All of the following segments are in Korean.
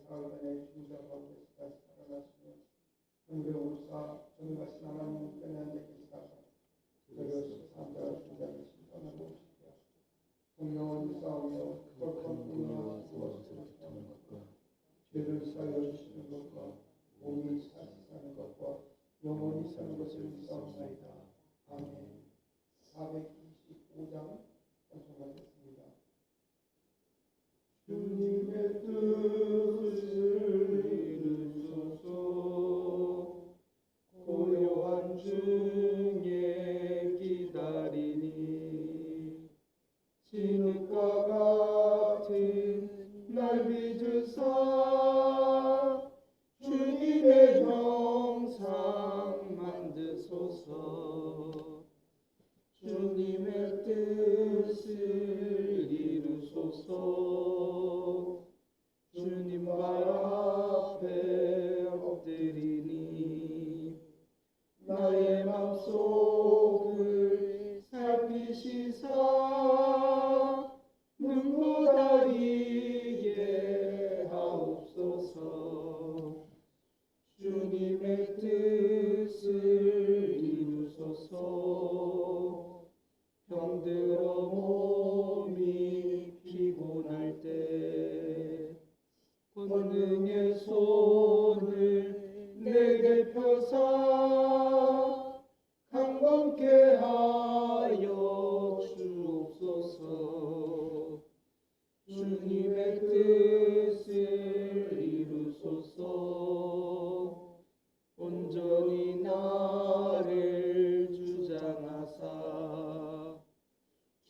사흘간의 중자 가운데서 다시 살아나시며 성령으로서 전능하신 하나님 편에 앉아 계시다가 저를 산자와 중자를 심판하러 오시게 하시고 성령을 싸우며 그것과 공의와 무엇을 주는 것과 죄를 사하여 주시는 것과 몸이 다시 사는 것과 영원히 사는 것을 믿사옵나이다. 아멘. 425장 찬송하겠습니다. 주님의 뜻을 이루소서. 고요한 중에 기다리니 진흙과 같은 날 빚으사 주님의 형상 만드소서. 주님의 뜻을 이루소서. 주님과 앞에 엎드리니 나의 맘속을 살피시사 눈보다 이게 하옵소서. 주님의 뜻을 이루소서. 병들어 몸이 피곤할 때 권능의 손을 내게 펴사 강건케 하여 주옵소서. 주님의 뜻을 이루소서. 온전히 나를 주장하사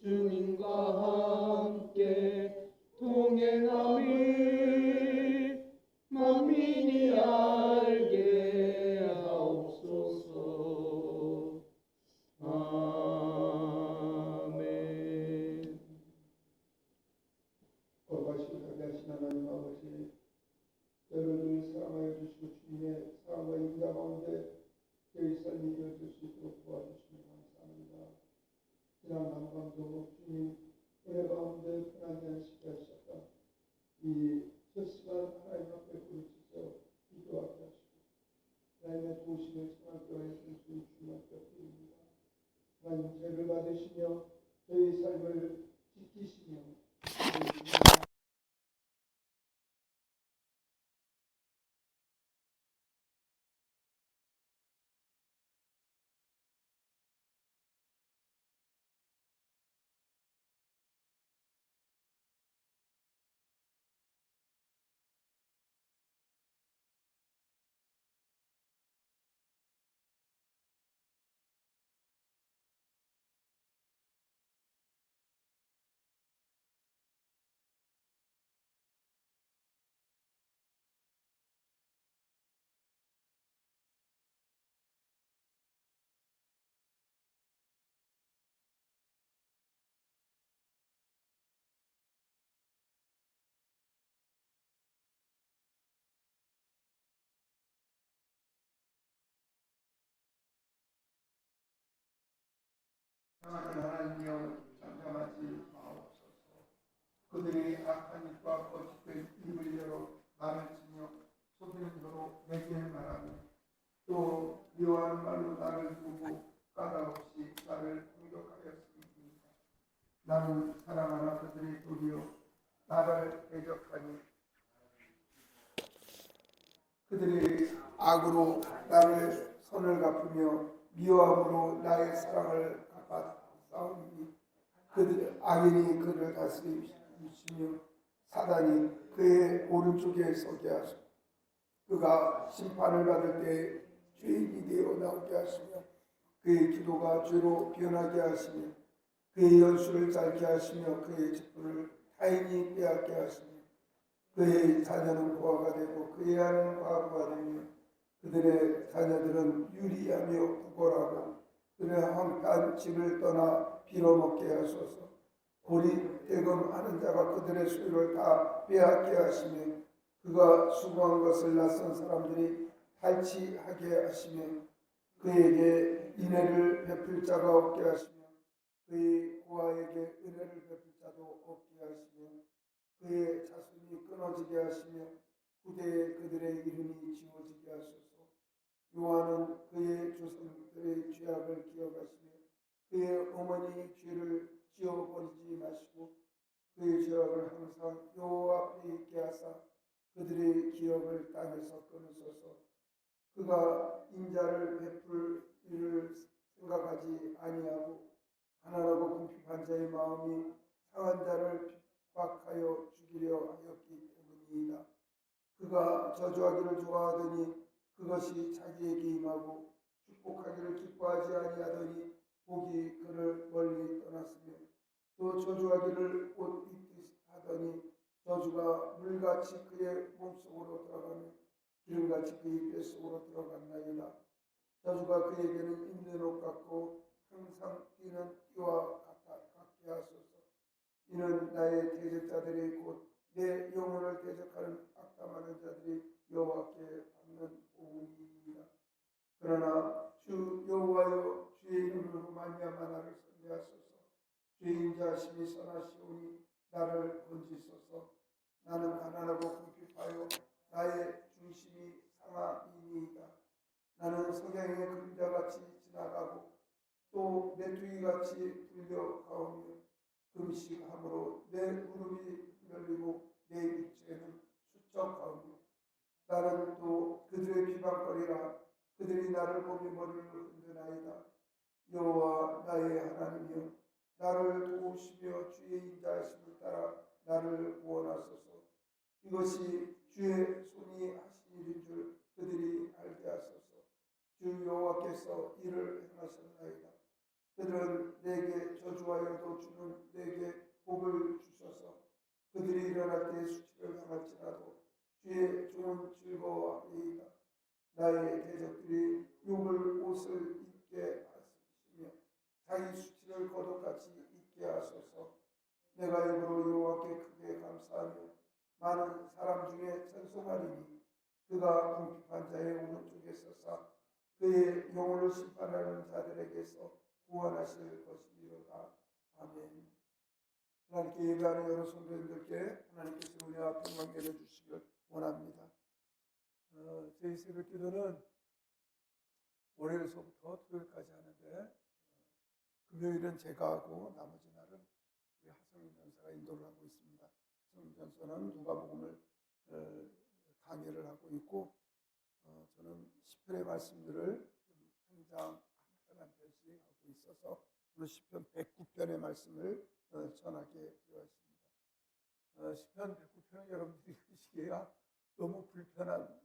주님과 함께 동행함을 만민이 알게 하옵소서. 아멘. 거룩하시고 자비하신 하나님 아버지, 저를 늘 사랑하여 주시고 주님의 사랑과 인자 가운데 저희 삶이 이어질 수 있도록 도와주시면 감사합니다. 지난 한밤도 주님 은혜 가운데 편안히 안식해 하셨다. 이 첫 시간 하나님 앞에 부르짖어 기도하게 하시고 하나님의 도우심을 청하게 하여 주신 주님 앞에 드립니다. 하나님 죄를 받으시며 저희 삶을 지키시며 하나님이여 잠잠하지 마옵소서. 그들이 악한 입과 거짓된 입을 열어 나를 치며 속이는 도로 내게 말하며 또 미워하는 말로 나를 두고 까닭없이 나를 공격하였습니다. 나는 사랑하나 그들의 도리요 나를 대적하니 그들이 악으로 나를 선을 갚으며 미워함으로 나의 사랑을 갚았사오니 그들 악인이 그를 다스리시며 사단이 그의 오른쪽에 서게 하시고 그가 심판을 받을 때 죄인이 되어 나오게 하시며 그의 기도가 죄로 변하게 하시며 그의 연수를 짧게 하시며 그의 직분을 타인이 빼앗게 하시며 그의 자녀는 고아가 되고 그의 아내는 과부가 되며 그들의 자녀들은 유리하며 구걸하고 그들의 황폐한 집을 떠나 빌어먹게 하소서. 고리 대검하는 자가 그들의 소유를 다 빼앗게 하시며 그가 수고한 것을 낯선 사람들이 탈취하게 하시며 그에게 인애를 베풀 자가 없게 하시며 그의 고아에게 은혜를 베풀 자도 없게 하시며 그의 자손이 끊어지게 하시며 후대에 그들의 이름이 지워지게 하소서. 여호와는 그의 조상들의 죄악을 기억하시며 그의 어머니의 죄를 지워버리지 마시고 그의 죄악을 항상 여호와 앞에 있게 하사 그들의 기억을 땅에서 끊으소서. 그가 인자를 베풀 일을 생각하지 아니하고 가난하고 궁핍한 자의 마음이 상한 자를 핍박하여 죽이려 하였기 때문이다. 그가 저주하기를 좋아하더니 그것이 자기에게 임하고 축복하기를 기뻐하지 아니하더니 복이 그를 멀리 떠났으며 또 저주하기를 옷 입듯 하더니 저주가 물같이 그의 몸속으로 들어가며 기름같이 그의 뱃속으로 들어갔나이다. 저주가 그에게는 입는 옷 같고 항상 뛰는 띠와 같게 하소서. 이는 나의 대적자들이 곧 내 영혼을 대적하는 악담하는 자들이 여호와께 받는 보응이니이다. 그러나 주 여호와여 주의 이름으로 말미암아 나를 선대하소서. 주의 인자하심이 선하시오니 나를 건지소서. 나는 가난하고 궁핍하여 나의 중심이 상하이니이다. 나는 석양의 그림자같이 지나가고 또 메뚜기같이 불려가오며 금식함으로 내 무릎이 흔들리고 내 육체는 수척하오며 나는 또 그들의 비방거리라. 그들이 나를 보며 머리를 흔드나이다. 여호와 나의 하나님이여 나를 도우시며 주의 인자하심을 따라 나를 구원하소서. 이것이 주의 손이 하신 일인 줄 그들이 알게 하소서. 주 여호와께서 이를 행하셨나이다. 그들은 내게 저주하여도 주는 내게 복을 주셔서 그들이 일어날 때 수치를 당할지라도 주의 종은 즐거워하리이다. 나의 대적들이 욕을 옷을 입게 하시며 자기 수치를 겉옷같이 입게 하소서. 내가 입으로 여호와께 크게 감사하며 많은 사람 중에 찬송하리니 그가 궁핍한 자의 오른쪽에 서사 그의 영혼을 심판하는 자들에게서 구원하실 것이미로다. 아멘. 하나님께 예배하는 여러 성도님들께 하나님께서 은혜와 평강 내려주시길 원합니다. 저희 새벽 기도는 월요일서부터 토요일까지 하는데 금요일은 제가 하고 나머지 날은 우리 하성윤 전사가 인도를 하고 있습니다. 하성윤 전사는 누가복음을 강의를 하고 있고 저는 시편의 말씀들을 한 장 한 편씩 하고 있어서 오늘 시편 109편의 말씀을 전하게 되었습니다. 시편 109편은 여러분들이 보시기에야 너무 불편한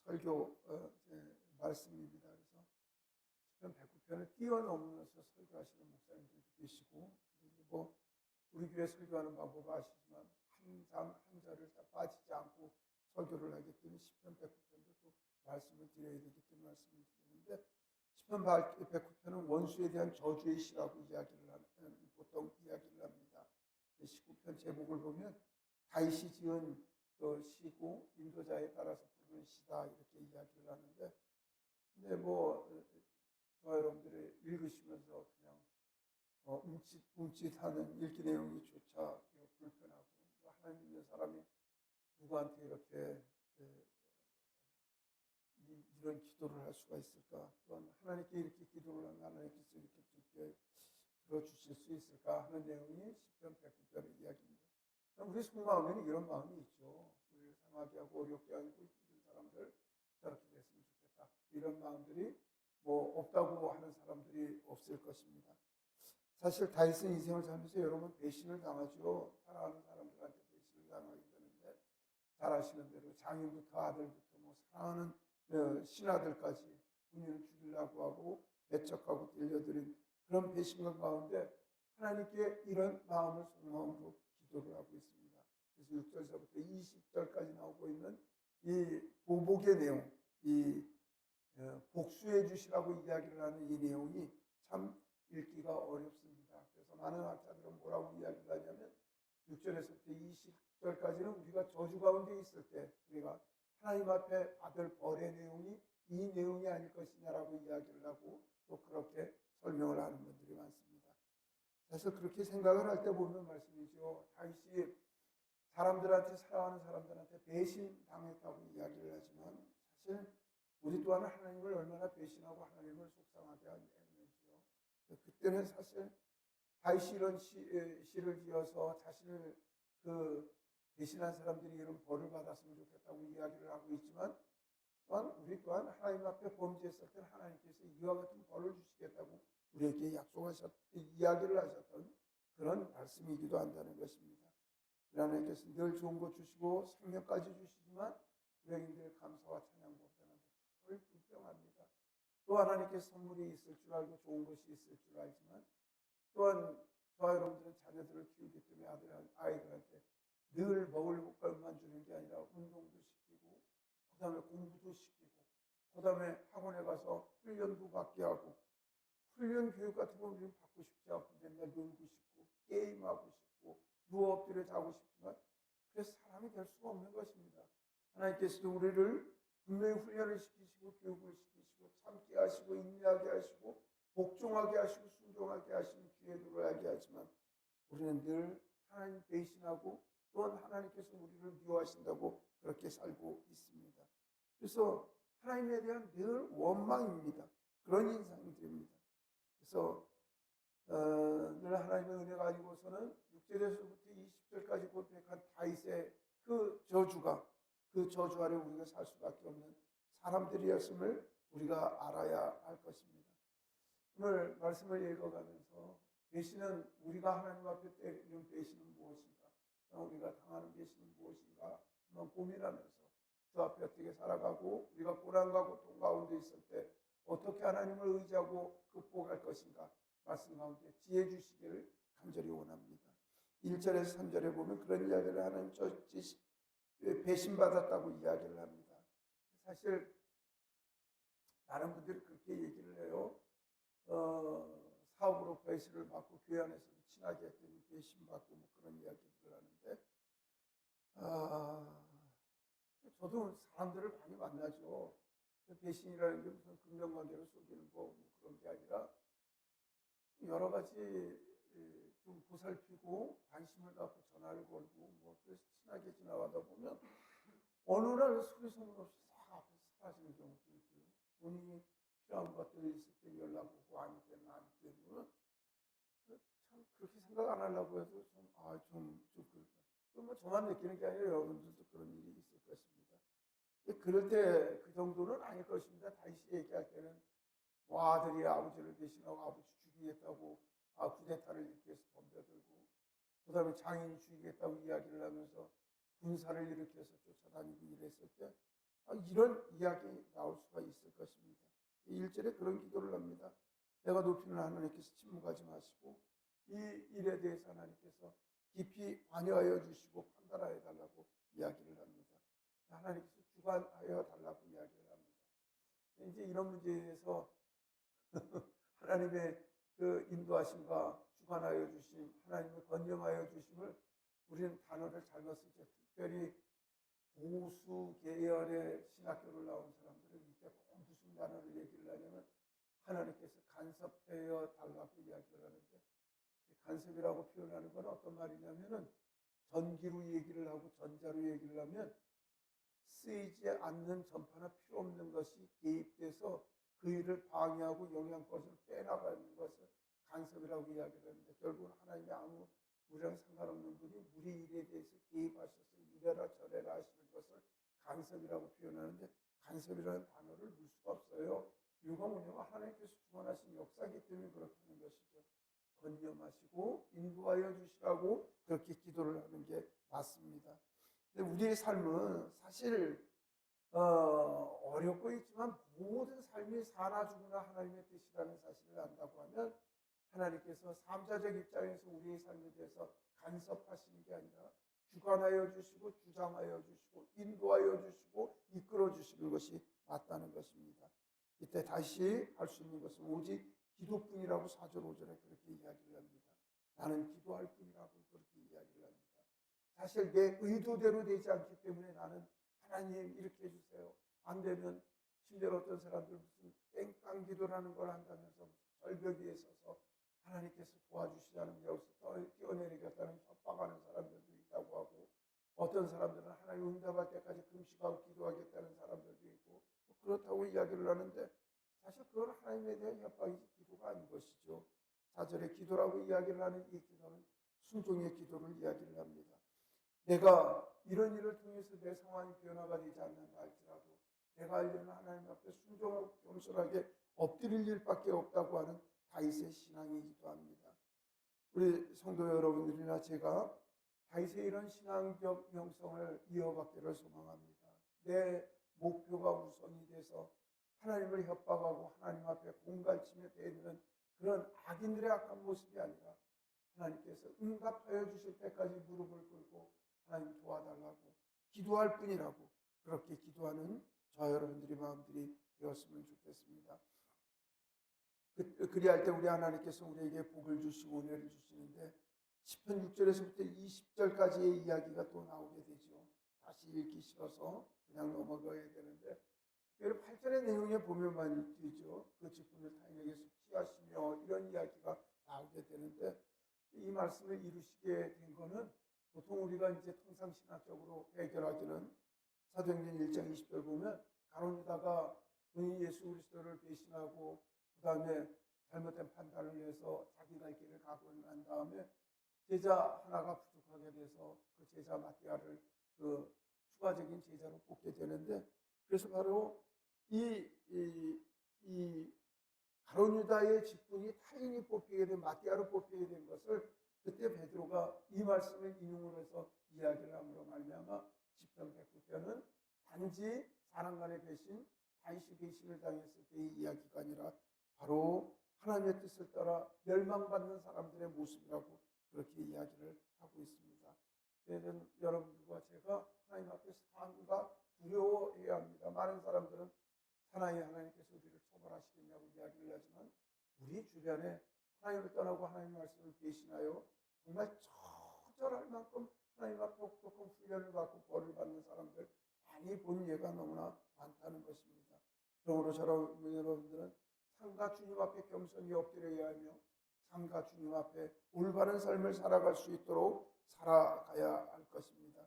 설교 말씀입니다. 그래서 시편 109편을 뛰어넘으면서 설교하시는 목사님들도 계시고 뭐 우리 교회 설교하는 방법 아시지만 한 장 한 절을 다 빠지지 않고 설교를 하기 때문에 시편 109편도 또 말씀을 드려야 되기 때문에 말씀을 드리는데 시편 109편은 원수에 대한 저주의 시라고 보통 이야기를 합니다. 19편 제목을 보면 다윗이 지은 시고 인도자에 따라서 부르는 시다 이렇게 이야기를 하는데 근데 저와 여러분들이 읽으시면서 그냥 움찔움찔하는 읽기 내용이 조차 불편하고 하나님 믿는 사람이 누구한테 이렇게 이런 기도를 할 수가 있을까? 또한 하나님께 이렇게 기도를 하면 하나님께서 이렇게 깊게 들어주실 수 있을까 하는 내용이 시편 109편의 이야기입니다. 우리 속마음에는 이런 마음이 있죠. 우리를 상하게 하고 어렵게 하고 있는 사람들 저렇게 됐으면 좋겠다. 이런 마음들이 없다고 하는 사람들이 없을 것입니다. 사실 다윗은 인생을 살면서 여러 번 배신을 당하죠. 사랑하는 사람들한테 배신을 당하게 되는데 잘 아시는 대로 장인부터 아들부터 사랑하는 신하들까지 본인을 죽이려고 하고 배척하고 들려드린 그런 배신감 가운데 하나님께 이런 마음을 속마음으로 기도를 하고 있습니다. 그래서 6절서부터 20절까지 나오고 있는 이 보복의 내용, 이 복수해 주시라고 이야기를 하는 이 내용이 참 읽기가 어렵습니다. 그래서 많은 학자들은 뭐라고 이야기를 하냐면 6절에서부터 20절까지는 우리가 저주 가운데 있을 때 우리가 하나님 앞에 받을 벌의 내용이 이 내용이 아닐 것이냐라고 이야기를 하고 또 그렇게 설명을 하는 분들이 많습니다. 사실 그렇게 생각을 할 때 보면 말씀이죠. 다윗이 사람들한테 살아가는 사람들한테 배신 당했다고 이야기를 하지만 사실 우리 또한 하나님을 얼마나 배신하고 하나님을 속상하게 했는지요. 그때는 사실 다윗이 이런 시를 지어서 자신을 그 배신한 사람들이 이런 벌을 받았으면 좋겠다고 이야기를 하고 있지만 또한 우리 또한 하나님 앞에 범죄했을 때 하나님께서 이와 같은 벌을 주시겠다고 우리에게 이야기를 하셨던 그런 말씀이기도 한다는 것입니다. 하나님께서 늘 좋은 것 주시고 생명까지 주시지만 우리인들 감사와 찬양보다는 늘 불평합니다. 또 하나님께서 선물이 있을 줄 알고 좋은 것이 있을 줄 알지만 또한 저와 여러분들은 자녀들을 키우기 때문에 아이들한테 늘 먹을 것만 주는 게 아니라 운동도 시키고 그 다음에 공부도 시키고 그 다음에 학원에 가서 훈련도 받게 하고 훈련 교육 같은 거 우리는 받고 싶지 않고 맨날 놀고 싶고 게임하고 싶고 누워 엎드려 자고 싶지만 그래서 사람이 될 수가 없는 것입니다. 하나님께서도 우리를 분명히 훈련을 시키시고 교육을 시키시고 참게 하시고 인내하게 하시고 복종하게 하시고 순종하게 하시는 기회도를 알게 하지만 우리는 늘 하나님 배신하고 또한 하나님께서 우리를 미워하신다고 그렇게 살고 있습니다. 그래서 하나님에 대한 늘 원망입니다. 그런 인상이 됩니다. 그래서 늘 하나님의 은혜 가지고서는 6절에서부터 20절까지 고백한 다윗의 그 저주가 그 저주 아래 우리가 살 수밖에 없는 사람들이었음을 우리가 알아야 할 것입니다. 오늘 말씀을 읽어가면서 배신은 우리가 하나님 앞에 때리는 배신은 무엇인가? 우리가 당하는 배신은 무엇인가? 한번 고민하면서 주 앞에 어떻게 살아가고 우리가 고난과 고통 가운데 있을 때 어떻게 하나님을 의지하고 극복할 것인가? 말씀 가운데 지혜 주시기를 간절히 원합니다. 1절에서 3절에 보면 그런 이야기를 하는 배신받았다고 이야기를 합니다. 사실 많은 분들이 그렇게 얘기를 해요. 사업으로 배신을 받고 교회 안에서도 친하게 했더니 배신받고 뭐 그런 이야기들을 하는데 저도 사람들을 많이 만나죠. 배신이라는 게 무슨 금전관계를 속이는 뭐 그런 게 아니라 여러 가지 좀 보살피고 관심을 갖고 전화를 걸고 뭐 그래서 친하게 지나가다 보면 어느 날 소리 소문 없이 싹 앞에서 사라지는 경우도 있고요. 본인이 필요한 것들이 있을 때 연락 오고 아닐 때는 아닐 때는 참 그렇게 생각 안 하려고 해도 좀 그럴까. 뭐 저만 느끼는 게 아니라 여러분들도 그런 일이 있을 것입니다. 그럴 때 그 정도는 아닐 것입니다. 다시 얘기할 때는 뭐 아들이 아버지를 배신하고 아버지 죽이겠다고 쿠데타를 일으켜서 덤벼들고 그 다음에 장인 죽이겠다고 이야기를 하면서 군사를 일으켜서 쫓아다니고 이랬을 때 이런 이야기 나올 수가 있을 것입니다. 1절에 그런 기도를 합니다. 내가 높이는 하나님께서 침묵하지 마시고 이 일에 대해서 하나님께서 깊이 관여하여 주시고 판단하여 달라고 이야기를 합니다. 하나님께서 주관하여 달라고 이야기를 합니다. 이제 이런 문제에 대해서 하나님의 그 인도하심과 주관하여 주심, 하나님의 권념하여 주심을 우리는 단어를 잘못 쓰죠. 특별히 보수 계열의 신학교를 나온 사람들은 이때 꼭 무슨 단어를 얘기를 하냐면 하나님께서 간섭하여 달라고 이야기를 하는데 간섭이라고 표현하는 건 어떤 말이냐면은 전기로 얘기를 하고 전자로 얘기를 하면 쓰이지 않는 전파나 필요 없는 것이 개입돼서 그 일을 방해하고 영향권을 빼나가는 것을 간섭이라고 이야기를 합니다. 결국은 하나님이 아무 우리랑 상관없는 분이 우리 일에 대해서 개입하셔서 이래라 저래라 하시는 것을 간섭이라고 표현하는데 간섭이라는 단어를 넣을 수가 없어요. 이유가 뭐냐면 하나님께서 주관하신 역사이기 때문에 그렇다는 것이죠. 권념하시고 인도하여 주시라고 그렇게 기도를 하는 게 맞습니다. 근데 우리의 삶은 사실 어렵고 있지만 모든 삶이 사나 죽으나 하나님의 뜻이라는 사실을 안다고 하면 하나님께서 삼자적 입장에서 우리의 삶에 대해서 간섭하시는 게 아니라 주관하여 주시고 주장하여 주시고 인도하여 주시고 이끌어 주시는 것이 맞다는 것입니다. 이때 다시 할 수 있는 것은 오직 기도뿐이라고 4절 5절에 그렇게 이야기를 합니다. 나는 기도할 뿐이라고 그렇게 이야기를 합니다. 사실 내 의도대로 되지 않기 때문에 나는 하나님 이렇게 해주세요. 안 되면 심지어 어떤 사람들 무슨 땡깡 기도라는 걸 한다면서 절벽 위에 서서 하나님께서 도와주시자는 여기서 뛰어내리겠다는 협박하는 사람들도 있다고 하고, 어떤 사람들은 하나님 응답할 때까지 금식하고 기도하겠다는 사람들도 있고, 그렇다고 이야기를 하는데, 사실 그건 하나님에 대한 협박이지 기도가 아닌 것이죠. 4절에 기도라고 이야기를 하는 이 기도는 순종의 기도를 이야기를 합니다. 내가 이런 일을 통해서 내 상황이 변화가 되지 않는다 할지라도 내가 알려는 하나님 앞에 순종하고 겸손하게 엎드릴 일밖에 없다고 하는 다윗의 신앙이기도 합니다. 우리 성도 여러분들이나 제가 다윗의 이런 신앙적 형성을 이어받기를 소망합니다. 내 목표가 우선이 돼서 하나님을 협박하고 하나님 앞에 공갈치며 대드는 그런 악인들의 악한 모습이 아니라 하나님께서 응답하여 주실 때까지 무릎을 꿇고 하나님 도와달라고 기도할 뿐이라고 그렇게 기도하는 저 여러분들의 마음들이 되었으면 좋겠습니다. 그리할 때 우리 하나님께서 우리에게 복을 주시고 은혜를 주시는데 10편 6절에서부터 20절까지의 이야기가 또 나오게 되죠. 다시 읽기 싫어서 그냥 넘어가야 되는데 특별히 8절의 내용에 보면만 되죠. 그 직분을 타인에게서 취하시며 이런 이야기가 나오게 되는데 이 말씀을 이루시게 된 거는 보통 우리가 이제 통상신학적으로 해결하기는 사도행전 1장 20절 보면 가룟 유다가 본인이 예수 그리스도를 배신하고 그 다음에 잘못된 판단을 해서 자기 갈 길을 가고 난 다음에 제자 하나가 부족하게 돼서 그 제자 마띠아를 그 추가적인 제자로 뽑게 되는데 그래서 바로 이 가룟 유다의 직분이 타인이 뽑히게 된 마띠아로 뽑히게 된 것을 그때 베드로가 이 말씀을 인용을 해서 이야기를 함으로 말미암아 시편 109편은 단지 사람 간의 배신, 다윗이 배신을 당했을 때의 이야기가 아니라 바로 하나님의 뜻을 따라 멸망받는 사람들의 모습이라고 그렇게 이야기를 하고 있습니다. 여러분들과 제가 하나님 앞에 상과 두려워해야 합니다. 많은 사람들은 사나이 하나님께서 우리를 처벌하시겠냐고 이야기를 하지만 우리 주변에 하나님을 떠나고 하나님의 말씀을 배신하여 정말 처절할 만큼 하나님 앞에 혹독한 훈련을 받고 벌을 받는 사람들 많이 본 예가 너무나 많다는 것입니다. 그러므로 여러분들은 상가 주님 앞에 겸손히 엎드려야 하며 상가 주님 앞에 올바른 삶을 살아갈 수 있도록 살아가야 할 것입니다.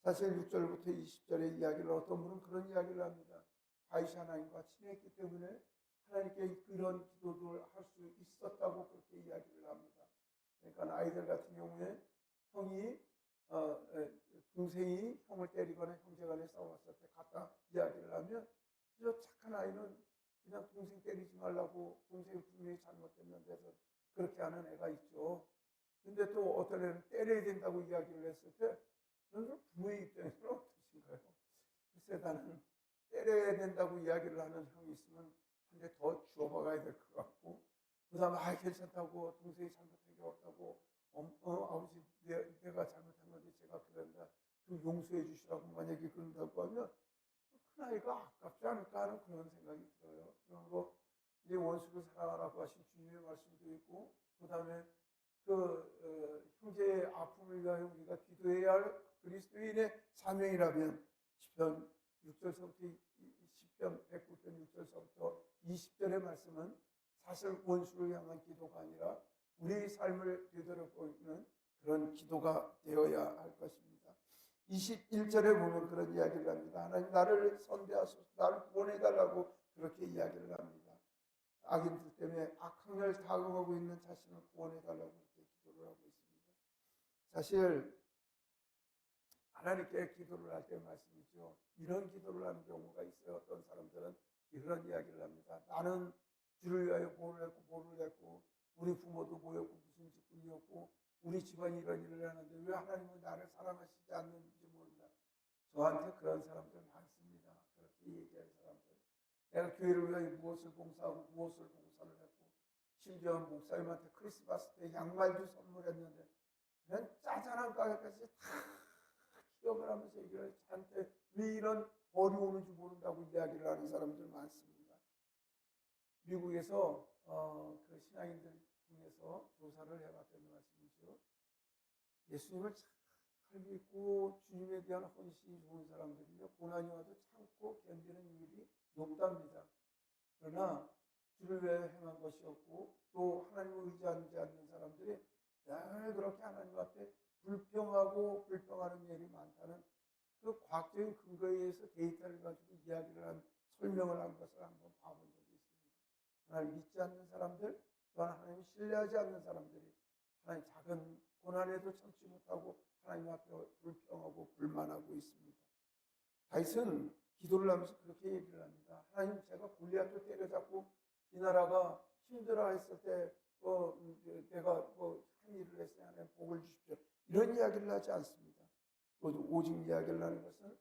사실 6절부터 20절의 이야기를 어떤 분은 그런 이야기를 합니다. 다윗이 하나님과 친했기 때문에 하나님께 그런 기도를 할 수 있었다고 그렇게 이야기를 합니다. 그러니까 아이들 같은 경우에 동생이 형을 때리거나 형제간에 싸웠을 때 갖다 이야기를 하면 저 착한 아이는 그냥 동생 때리지 말라고 동생이 분명히 잘못했는데도 그렇게 하는 애가 있죠. 근데 또 어떤 애는 때려야 된다고 이야기를 했을 때 그런 부모의 입장에서는 어떠신가요? 글쎄 나는 때려야 된다고 이야기를 하는 형이 있으면 한 대 더 주워박아야 될 것 같고 그 다음에 괜찮다고 동생이 잘못한 게 없다고 아버지 내가 잘못한 건데 제가 그런다 좀 용서해 주시라고 만약에 그런다고 하면 큰 아이가 아깝지 않을까 하는 그런 생각이 들어요. 그러므로 이제 원수를 사랑하라고 하신 주님의 말씀도 있고 그 다음에 형제의 아픔을 위하여 우리가 기도해야 할 그리스도인의 사명이라면 시편 6절서부터 시편 109편 6절서부터 20절의 말씀은 사실 원수를 향한 기도가 아니라 우리의 삶을 되돌아보는 그런 기도가 되어야 할 것입니다. 21절에 보면 그런 이야기를 합니다. 하나님 나를 선대하소서 나를 구원해달라고 그렇게 이야기를 합니다. 악인들 때문에 악한 걸 당하고 있는 자신을 구원해달라고 그렇게 기도를 하고 있습니다. 사실 하나님께 기도를 할 때 말씀이죠. 이런 기도를 하는 경우가 있어요. 어떤 사람들은 이런 이야기를 합니다. 나는 주를 위하여 보를 했고 우리 부모도 뭐였고 무슨 직분이었고 우리 집안이 이런 일을 하는데 왜 하나님은 나를 사랑하시지 않는지 모른다. 저한테 그런 사람들 많습니다. 그렇게 얘기하는 사람들. 내가 교회를 위하여 무엇을 봉사하고 무엇을 봉사를 했고 심지어 목사님한테 크리스마스 때 양말도 선물했는데 그냥 짜잘한 가게까지 다 기억을 하면서 얘기를 저한테 왜 이런 벌이 오는지 모른다고 이야기를 하는 사람들 많습니다. 미국에서 그 신앙인들 통해서 조사를 해봤더니 말씀이죠. 예수님을 잘 믿고 주님에 대한 헌신이 좋은 사람들이며 고난이 와도 참고 견디는 율이 높답니다. 그러나 주를 위해 행한 것이었고 또 하나님을 의지하지 않는 사람들이 늘 그렇게 하나님 앞에 불평하고 불평하는 일이 많다는 그 과학적인 근거에 의해서 데이터를 가지고 이야기를 한 설명을 한 것을 한번 봐본 적이 있습니다. 하나님 믿지 않는 사람들 또한 하나님 신뢰하지 않는 사람들이 하나님 작은 고난에도 참지 못하고 하나님 앞에 불평하고 불만하고 있습니다. 다윗은 기도를 하면서 그렇게 얘기를 합니다. 하나님, 제가 골리앗도 때려잡고 이 나라가 힘들어했을 때 내가 한 일을 했어야 하나님 복을 주십시오. 이런 이야기를 하지 않습니다. 오직 이야기를 하는 것은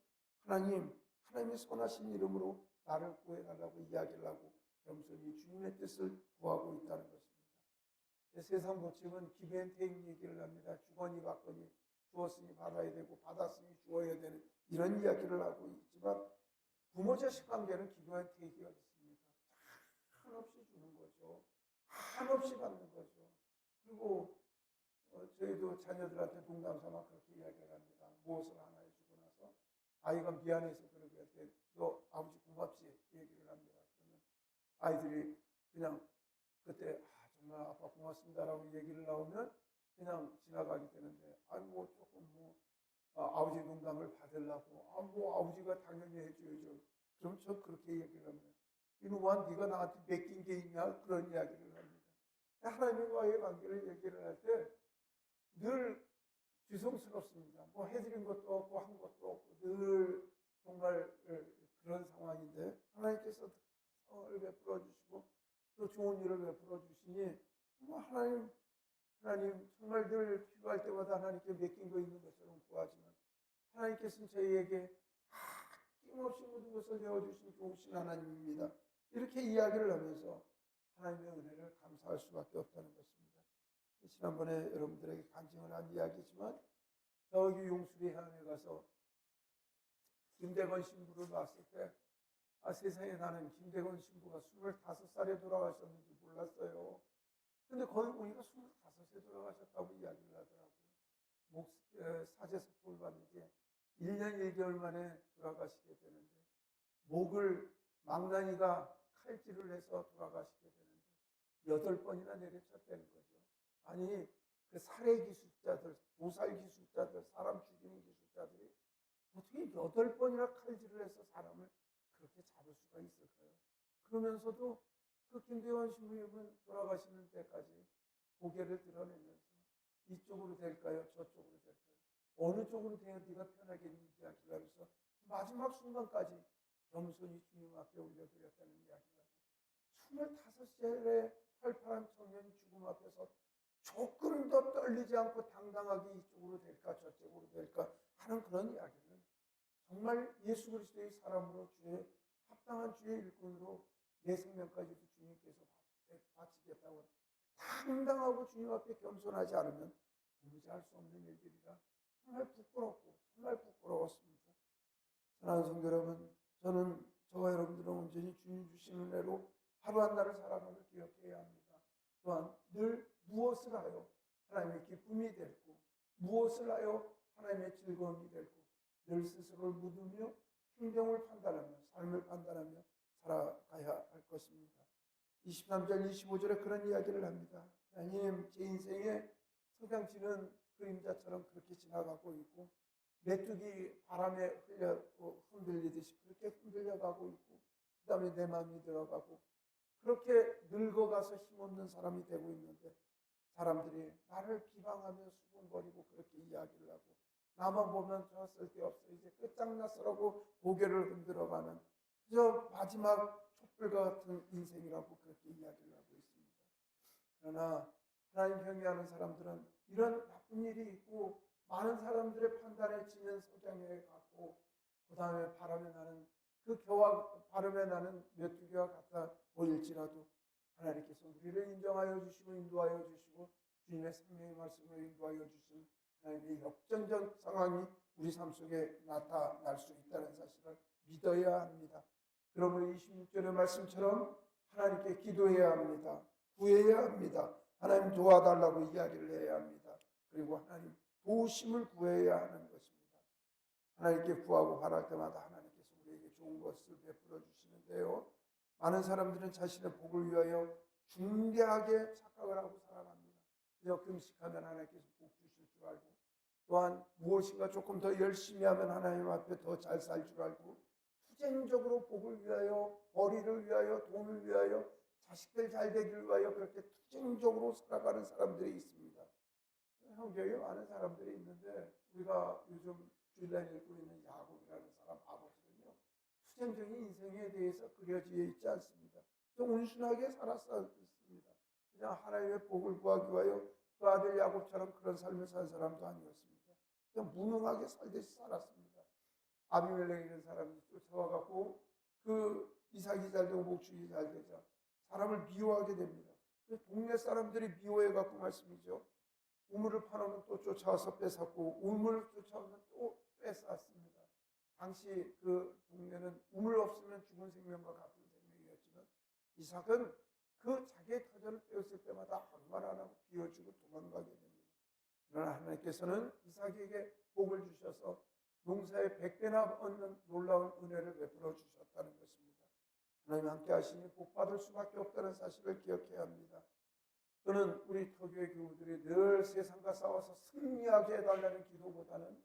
하나님의 선하신 이름으로 나를 구해달라고 이야기를 하고 겸손히 주님의 뜻을 구하고 있다는 것입니다. 세상 법칙은 기브앤테이크 얘기를 합니다. 주거니 받거니 주었으니 받아야 되고 받았으니 주어야 되는 이런 이야기를 하고 있지만 부모 자식 관계는 기브앤테이크가 있습니까? 한없이 주는 거죠. 한없이 받는 거죠. 그리고 저희도 자녀들한테 농담 삼아 그렇게 이야기를 합니다. 무엇을 하나 해주고 나서 아이가 미안해서 그러게 할 때 너 아버지 고맙지 얘기를 합니다. 그러면 아이들이 그냥 그때 정말 아빠 고맙습니다라고 얘기를 나오면 그냥 지나가게 되는데 조금 아버지 농담을 받으려고 아버지가 당연히 해줘야죠. 그럼 저 그렇게 얘기를 합니다. 이놈아 네가 나한테 맡긴 게 있냐 그런 이야기를 합니다. 하나님과의 관계를 얘기를 할 때 늘 죄송스럽습니다. 해드린 것도 없고 한 것도 없고 늘 정말 그런 상황인데 하나님께서 상황을 베풀어 주시고 또 좋은 일을 베풀어 주시니 하나님 정말 늘 필요할 때마다 하나님께 맡긴 거 있는 것처럼 구하지만 하나님께서는 저희에게 아낌없이 모든 것을 내어주신 좋으신 하나님입니다. 이렇게 이야기를 하면서 하나님의 은혜를 감사할 수밖에 없다는 것입니다. 지난번에 여러분들에게 간증을 한 이야기지만 저기 용수리 해안에 가서 김대건 신부를 봤을 때 세상에 나는 김대건 신부가 25살에 돌아가셨는지 몰랐어요. 근데 거기 보니까 25세 돌아가셨다고 이야기를 하더라고요. 사제석품을 받는 게 1년 1개월 만에 돌아가시게 되는데 목을 망나니가 칼질을 해서 돌아가시게 되는데 8번이나 내려쳤다는 거죠. 아니 그 살해 기술자들, 도살 기술자들, 사람 죽이는 기술자들이 어떻게 8번이나 칼질을 해서 사람을 그렇게 잡을 수가 있을까요? 그러면서도 그 김대원 신부님은 돌아가시는 때까지 고개를 드러내면서 이쪽으로 될까요? 저쪽으로 될까요? 어느 쪽으로 돼야 네가 편하겠니? 이야기를 하면서 마지막 순간까지 겸손히 주님 앞에 올려드렸다는 이야기를 하고 25살의 팔팔한 청년이 죽음 앞에서 조금 더 떨리지 않고 당당하게 이쪽으로 될까 저쪽으로 될까 하는 그런 이야기를 정말 예수 그리스도의 사람으로 주의 합당한 주의 일꾼으로 내 생명까지도 주님께서 바치겠다고 당당하고 주님 앞에 겸손하지 않으면 도무지 할 수 없는 일들이라 정말 부끄럽고 정말 부끄러웠습니다. 사랑하는 성도 여러분, 저와 여러분들은 온전히 주님 주시는 은혜로 하루 한 날을 살아감을 기억해야 합니다. 또한 늘 무엇을 하여 하나님의 기쁨이 되고 무엇을 하여 하나님의 즐거움이 되고 늘 스스로를 묻으며 행동을 판단하며 삶을 판단하며 살아가야 할 것입니다. 23절 25절에 그런 이야기를 합니다. 하나님, 제 인생에 석양치는 그림자처럼 그렇게 지나가고 있고 메뚜기 바람에 흔들리듯이 그렇게 흔들려가고 있고 그 다음에 내 마음이 들어가고 그렇게 늙어가서 힘없는 사람이 되고 있는데 사람들이 나를 비방하며 수군거리고 그렇게 이야기를 하고 나만 보면 저 쓸데없어 이제 끝장났어라고 고개를 흔들어가는 그저 마지막 촛불과 같은 인생이라고 그렇게 이야기를 하고 있습니다. 그러나 하나님 경외하는 사람들은 이런 나쁜 일이 있고 많은 사람들의 판단에 지는 석양에 갔고 그 다음에 바람에 나는 그 바람에 나는 메뚜기와 같아 보일지라도 하나님께서 우리를 인정하여 주시고 인도하여 주시고 주님의 생명의 말씀으로 인도하여 주신 하나님의 역전적 상황이 우리 삶 속에 나타날 수 있다는 사실을 믿어야 합니다. 그러므로 26절의 말씀처럼 하나님께 기도해야 합니다. 구해야 합니다. 하나님 도와달라고 이야기를 해야 합니다. 그리고 하나님 도우심을 구해야 하는 것입니다. 하나님께 구하고 바랄 때마다 하나님께서 우리에게 좋은 것을 베풀어 주시는데요. 많은 사람들은 자신의 복을 위하여 중대하게 착각을 하고 살아갑니다. 그저 금식하면 하나님께서 복 주실 줄 알고, 또한 무엇인가 조금 더 열심히 하면 하나님 앞에 더 잘 살 줄 알고, 투쟁적으로 복을 위하여, 벌이를 위하여, 돈을 위하여, 자식들 잘 되기를 위하여 그렇게 투쟁적으로 살아가는 사람들이 있습니다. 형제에 많은 사람들이 있는데, 우리가 요즘 주일날 읽고 있는 야곱이라는 사람 아버지는요, 투쟁적인 인생에 대해서 그려져 있지 않습니다. 좀 온순하게 살았습니다. 그냥 하나님의 복을 구하기 위하여 그 아들 야곱처럼 그런 삶을 산 사람도 아니었습니다. 그냥 무능하게 살듯이 살았습니다. 아비멜렉이라는 사람이 쫓아와갖고 그 이삭이 잘 되고 목축이 잘 되자 사람을 미워하게 됩니다. 동네 사람들이 미워해갖고 말씀이죠. 우물을 파놓으면 또 쫓아와서 뺏었고, 우물을 쫓아오면 또 뺏었습니다. 당시 그 동네는 우물 없으면 죽은 생명과 같은 생명이었지만, 이삭은 그 자기의 터전을 빼었을 때마다 아무 말 안 하고 비워주고 도망가게 됩니다. 그러나 하나님께서는 이삭에게 복을 주셔서 농사의 100배나 얻는 놀라운 은혜를 베풀어 주셨다는 것입니다. 하나님 함께 하시니 복 받을 수밖에 없다는 사실을 기억해야 합니다. 저는 우리 터교의 교우들이 늘 세상과 싸워서 승리하게 해달라는 기도보다는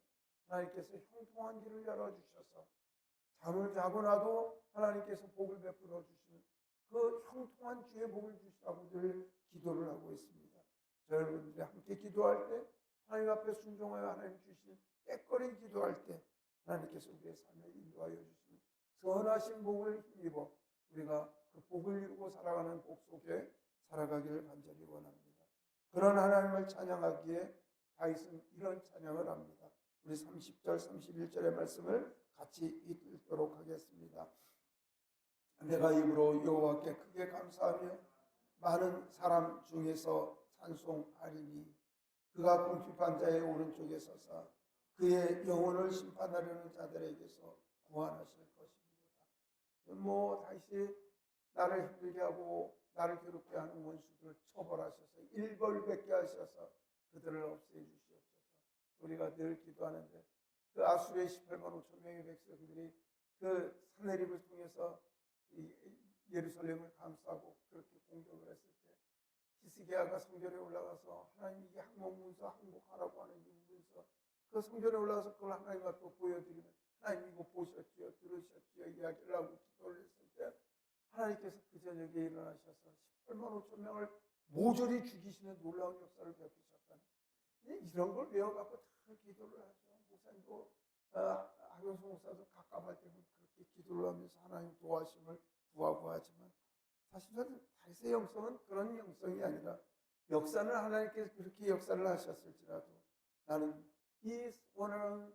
하나님께서 형통한 길을 열어주셔서 잠을 자고 나도 하나님께서 복을 베풀어 주시는 그 형통한 주의 복을 주시라고 늘 기도를 하고 있습니다. 저 여러분들이 함께 기도할 때, 하나님 앞에 순종하여 하나님 주신 때거리 기도할 때 하나님께서 우리의 삶을 인도하여 주시는 선하신 복을 힘입어 우리가 그 복을 이루고 살아가는 복 속에 살아가기를 간절히 원합니다. 그런 하나님을 찬양하기에 다윗은 이런 찬양을 합니다. 우리 30절 31절의 말씀을 같이 읽도록 하겠습니다. 내가 입으로 여호와께 크게 감사하며 많은 사람 중에서 찬송하리니 그가 궁핍한 자의 오른쪽에 서사 그의 영혼을 심판하려는 자들에게서 구원하실 것입니다. 다시 나를 힘들게 하고 나를 괴롭게 하는 원수들을 처벌하셔서 일벌백계 하셔서 그들을 없애 주시옵소서. 우리가 늘 기도하는데 그 아수르의 18만 5천 명의 백성들이 그 산헤립을 통해서 예루살렘을 감싸고 그렇게 공격을 했을 때 히스기야가 성전에 올라가서 하나님 이게 항목문서 항복하라고 하는 이 문서 그 성전에 올라가서 그걸 하나님 앞에 보여드리면 하나님 이거 보셨지요 들으셨지요 이야기를 하고 기도를 했을 때 하나님께서 그 저녁에 일어나셔서 18만 5천 명을 모조리 죽이시는 놀라운 역사를 베푸셨다는 이런 걸 외워갖고 다 기도를 하죠. 목사님도 박영수 목사도 갑갑할 때는 그렇게 기도를 하면서 하나님 도와심을 구하고 하지만 사실은 다윗의 영성은 그런 영성이 아니라 역사는 하나님께서 그렇게 역사를 하셨을지라도 나는 이 원하는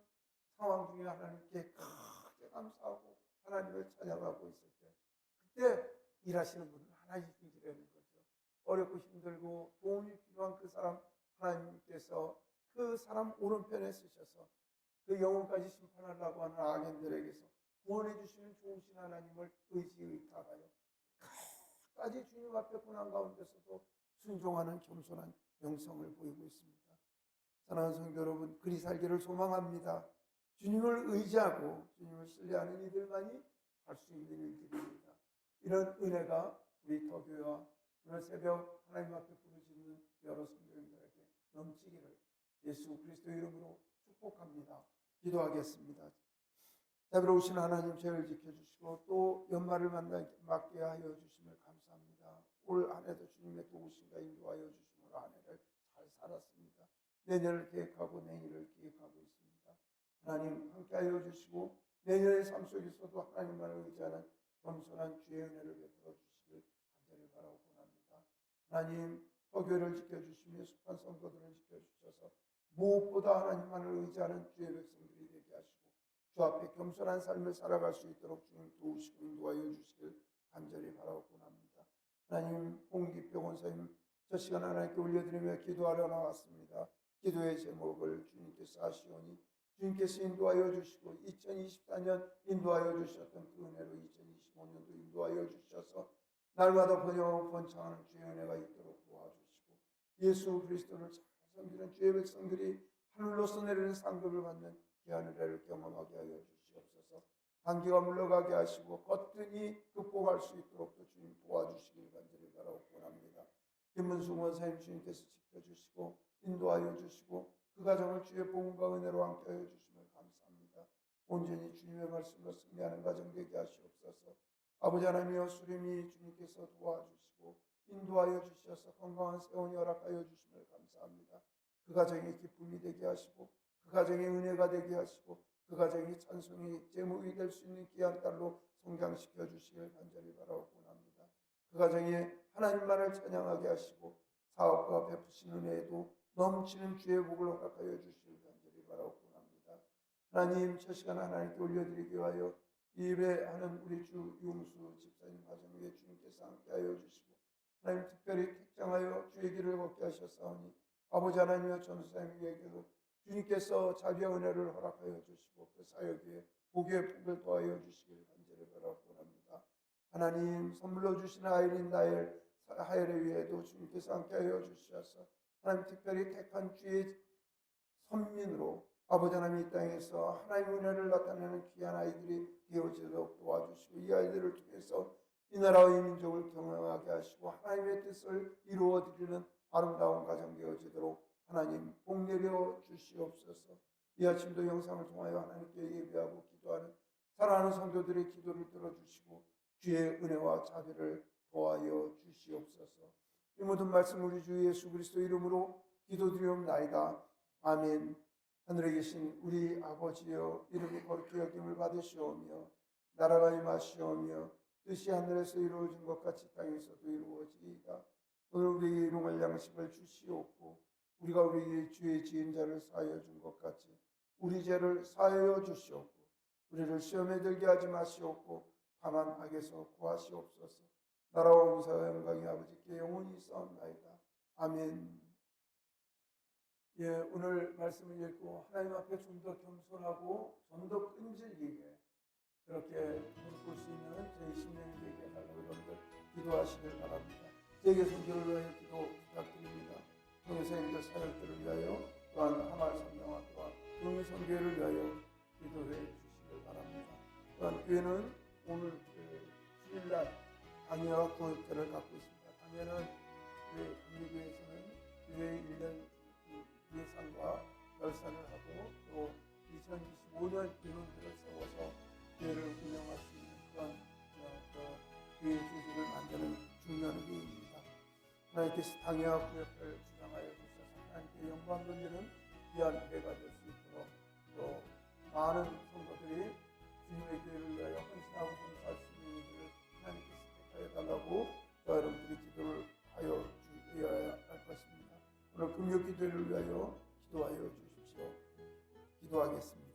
상황 중에 하나님께 크게 감사하고 하나님을 찬양하고 있을 때 그때 일하시는 분은 하나님이시라는 거죠. 어렵고 힘들고 도움이 필요한 그 사람 하나님께서 그 사람 오른편에 쓰셔서 그 영혼까지 심판하려고 하는 악인들에게서 구원해 주시는 좋으신 하나님을 의지의탁하여 끝까지 주님 앞에 고난 가운데서도 순종하는 겸손한 영성을 보이고 있습니다. 사랑하는 성도 여러분, 그리 살기를 소망합니다. 주님을 의지하고 주님을 신뢰하는 이들만이 할 수 있는 일들입니다. 이런 은혜가 우리 터교와 오늘 새벽 하나님 앞에 부르짖는 여러 성도님들에게 넘치기를 예수 그리스도의 이름으로 축복합니다. 기도하겠습니다. 자비로우신 하나님, 저희를 지켜주시고 또 연말을 맞게 하여 주심을 감사합니다. 올 한 해도 주님의 도우심과 인도하여 주심으로 한 해를 잘 살았습니다. 내년을 계획하고 내일을 계획하고 있습니다. 하나님 함께하여 주시고 내년의 삶 속에서도 하나님만을 의지하는 겸손한 주의 은혜를 베풀어 주시길 간절히 바라고 원합니다. 하나님 허교를 지켜주시며 숙한 성도들을 지켜주셔서 무엇보다 하나님만을 의지하는 주의 백성들이 되게 하시고 주 앞에 겸손한 삶을 살아갈 수 있도록 주님 도우시고 인도하여 주시길 간절히 바라고 원합니다. 하나님 홍기표 원사님 저 시간 하나님께 올려드리며 기도하러 나왔습니다. 기도의 제목을 주님께서 하시오니 주님께서 인도하여 주시고 2024년 인도하여 주셨던 그 은혜로 2025년도 인도하여 주셔서 날마다 번창하는 주의 은혜가 있도록 도와주시고 예수 그리스도를 잘 섬기는 주의 백성들이 하늘로서 내리는 상급을 받는 귀한 은혜를 경험하게 하여 주시옵소서. 감기가 물러가게 하시고 거뜬히 극복할 수 있도록 또 주님 도와주시길 간절히 바라고 원합니다. 김문수 원사님 주님께서 지켜주시고 인도하여 주시고 그 가정을 주의 복음과 은혜로 함께하여 주심을 감사합니다. 온전히 주님의 말씀으로 승리하는 가정 되게 하시옵소서. 아버지 하나님이여 수렴이 주님께서 도와주시고 인도하여 주셔서 건강한 세원이 허락하여 주심을 감사합니다. 그 가정이 기쁨이 되게 하시고 그 가정이 은혜가 되게 하시고 그 가정이 찬송이 제목이 될 수 있는 귀한 딸로 성장시켜 주시길 간절히 바라고 원합니다. 그 가정에 하나님만을 찬양하게 하시고 사업과 베푸신 은혜에도 넘치는 주의 복을 허락하여 주시길 간절히 바라고 원합니다. 하나님 첫 시간 하나님께 올려드리기 위하여 예배하는 우리 주 용수 집사님 가정 위에 주님께서 함께하여 주시고 하나님 특별히 택정하여 주의 길을 걷게 하셨사오니 아버지 하나님의 전도사님에게도 주님께서 자비와 은혜를 허락하여 주시고 그 사역 위에 복의 복을 더하여 주시길 간절히 바라고 원합니다. 하나님 선물로 주신 아이린 나엘 하엘의 위에도 주님께서 함께하여 주셔서 하나님 특별히 택한 주의 선민으로 아버지 하나님 이 땅에서 하나님의 은혜를 나타내는 귀한 아이들이 되어지도록 도와주시고 이 아이들을 통해서 이 나라와 이 민족을 경영하게 하시고 하나님의 뜻을 이루어드리는 아름다운 가정 되어지도록 하나님 복 내려 주시옵소서. 이 아침도 영상을 통하여 하나님께 예배하고 기도하는 사랑하는 성도들의 기도를 들어주시고 주의 은혜와 자비를 도하여 주시옵소서. 이 모든 말씀 우리 주 예수 그리스도 이름으로 기도드리옵나이다. 아멘. 하늘에 계신 우리 아버지여 이름이 거룩히 여김을 받으시오며 나라가 임하시오며 뜻이 하늘에서 이루어진 것 같이 땅에서도 이루어지이다. 오늘 우리에게 일용할 양식을 주시옵고 우리가 우리 주의 지은 자를 사하여 준 것 같이 우리 죄를 사하여 주시옵고 우리를 시험에 들게 하지 마시옵고 다만 악에서 구하시옵소서. 나라와 은사와 영광이 아버지께 영원히 있사옵나이다. 아멘. 예, 오늘 말씀을 읽고 하나님 앞에 좀 더 겸손하고 좀 더 끈질기게 그렇게 무릎 꿇을 수 있는 저희 신령이 되게 해달라고 여러분들 기도하시길 바랍니다. 세계 선교를 위하여 기도 부탁드립니다. 동영상님들 사역들을 위하여 또한 하마을 성경화 또한 동영 선교를 위하여 기도해 주시길 바랍니다. 또한 교회는 오늘 주일날 강의와 교육들을 갖고 있습니다. 강의는 감리교회에서는 교회 1년 예산과 결산을 하고 또 2025년 인원들을 세워서 교회를 운영할 수 있는 그런 교회 조직을 만드는 중요한 교회입니다. 하나님께서 당회와 구역을 주장하여 주셔서 하나님께 영광 돌리는 귀한 교회가 될 수 있도록 또 많은 성도들이 주님의 교회를 위하여 헌신하고 봉사할 수 있는 일들을 하나님께서 택하여 달라고 저와 여러분들이 기도를 하여 주어야 할 것입니다. 오늘 금요 기도를 위하여 기도하여 주십시오. 기도하겠습니다.